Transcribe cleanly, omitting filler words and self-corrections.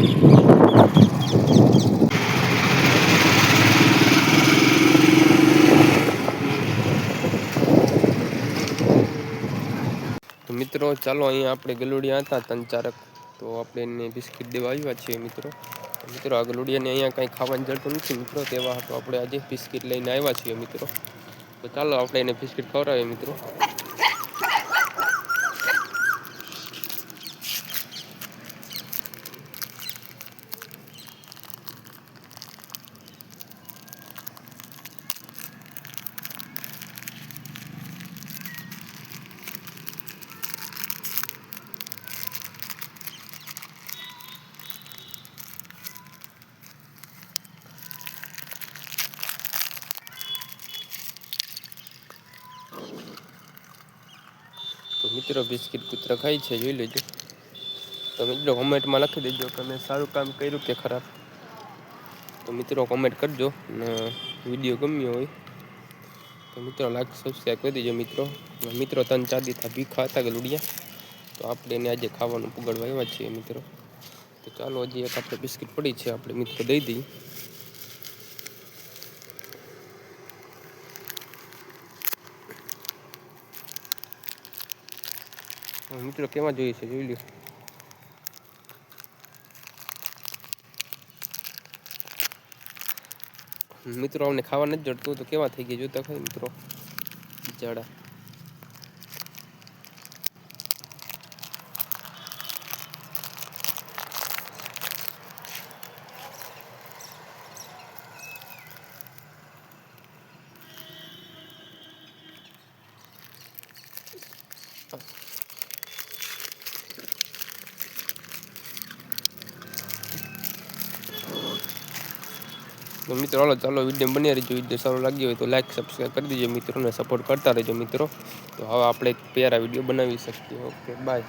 તો મિત્રો ચાલો અહીંયા આપણે ગલુડિયા હતા ત્રણ ચારક, તો આપણે એને બિસ્કિટ દેવા આવ્યા છીએ મિત્રો. મિત્રો આ ગલુડિયાને અહીંયા કંઈ ખાવાની જડતું નથી મિત્રો, તેવા તો આપણે આજે બિસ્કિટ લઈને આવ્યા છીએ મિત્રો. તો ચાલો આપણે એને બિસ્કિટ ખવડાવીએ મિત્રો. તો મિત્રો બિસ્કિટ કૂતરા ખાય છે, જોઈ લેજો. તો મિત્રો કોમેન્ટમાં લખી દેજો કે મેં સારું કામ કર્યું કે ખરાબ. તો મિત્રો કોમેન્ટ કરજો ને વિડીયો ગમ્યો હોય તો મિત્રો લાઈક સબસ્ક્રાઈબ કરી દેજો મિત્રો. મિત્રો ત્રણ ચાર દી ભીખા હતા ગલુડિયા, તો આપણે એને આજે ખાવાનું પકડવા આવ્યા છીએ મિત્રો. તો ચાલો હજી એક આપણે બિસ્કિટ પડી છે, આપણે મિત્રો દઈ દઈએ. મિત્રો કેવા જોઈએ છે જોઈ લો. મિત્રો અમને ખાવા નથી જડતું તો કેવા થઈ ગયા જોતા ખાઈ મિત્રો જાડા. તો મિત્રો હાલો ચાલો વિડીયો બની રહીજો. વિડીયો સારો લાગ્યો હોય તો લાઈક સબસ્ક્રાઈબ કરી દેજો મિત્રોને, સપોર્ટ કરતા રહેજો મિત્રો. તો હવે આપણે એક પ્યારા વિડીયો બનાવી શકીએ. Okay bye.